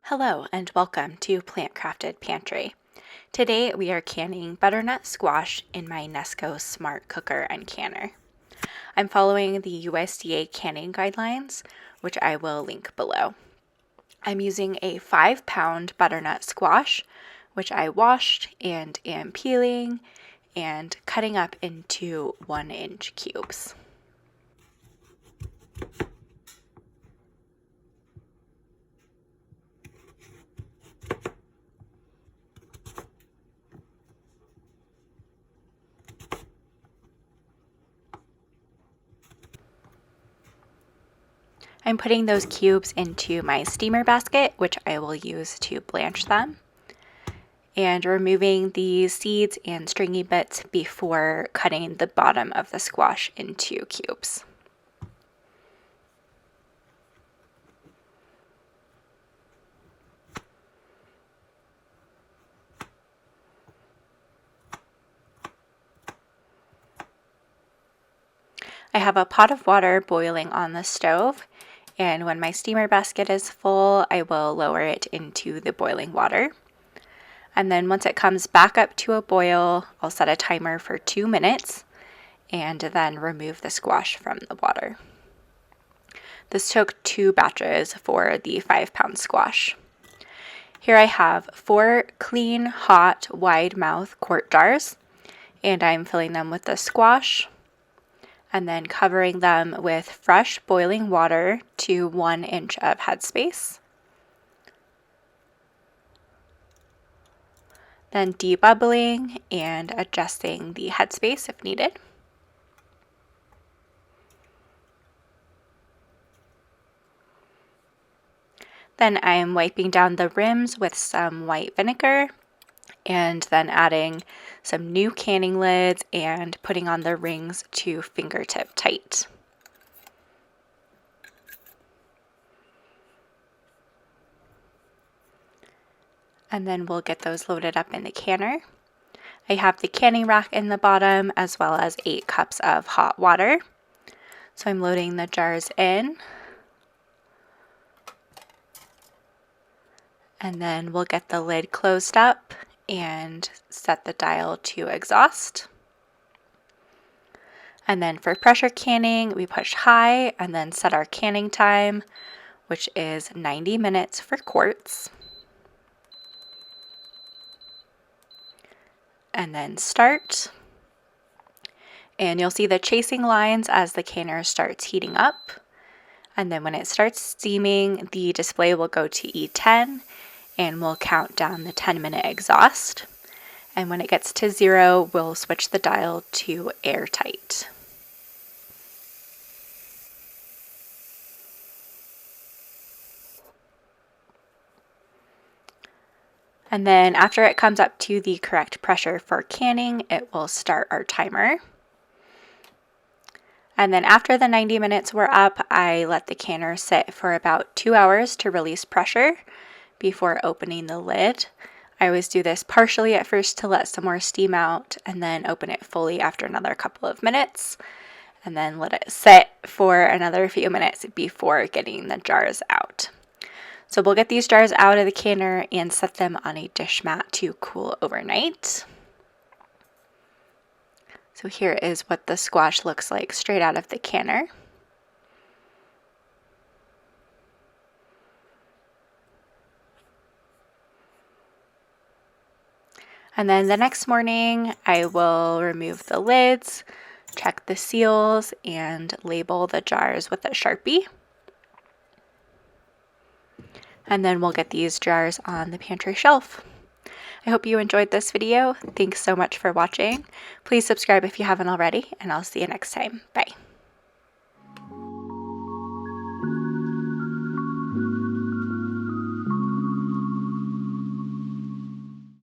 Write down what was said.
Hello and welcome to Plant Crafted Pantry. Today we are canning butternut squash in my Nesco Smart Cooker and Canner. I'm following the USDA canning guidelines, which I will link below. I'm using a 5-pound butternut squash, which I washed and am peeling and cutting up into 1-inch cubes. I'm putting those cubes into my steamer basket, which I will use to blanch them, and removing the seeds and stringy bits before cutting the bottom of the squash into cubes. I have a pot of water boiling on the stove, and when my steamer basket is full, I will lower it into the boiling water. And then once it comes back up to a boil, I'll set a timer for 2 minutes and then remove the squash from the water. This took 2 batches for the 5-pound squash. Here I have 4 clean, hot, wide mouth quart jars, and I'm filling them with the squash and then covering them with fresh boiling water to 1 inch of headspace. Then debubbling and adjusting the headspace if needed. Then I am wiping down the rims with some white vinegar and then adding some new canning lids and putting on the rings to fingertip tight. And then we'll get those loaded up in the canner. I have the canning rack in the bottom as well as 8 cups of hot water. So I'm loading the jars in. And then we'll get the lid closed up and set the dial to exhaust. And then for pressure canning, we push high and then set our canning time, which is 90 minutes for quarts. And then start. And you'll see the chasing lines as the canner starts heating up. And then when it starts steaming, the display will go to E10 and we'll count down the 10-minute exhaust. And when it gets to 0, we'll switch the dial to airtight. And then after it comes up to the correct pressure for canning, it will start our timer. And then after the 90 minutes were up, I let the canner sit for about 2 hours to release pressure before opening the lid. I always do this partially at first to let some more steam out and then open it fully after another couple of minutes and then let it sit for another few minutes before getting the jars out. So we'll get these jars out of the canner and set them on a dish mat to cool overnight. So here is what the squash looks like straight out of the canner. And then the next morning, I will remove the lids, check the seals, and label the jars with a Sharpie. And then we'll get these jars on the pantry shelf. I hope you enjoyed this video. Thanks so much for watching. Please subscribe if you haven't already, and I'll see you next time. Bye.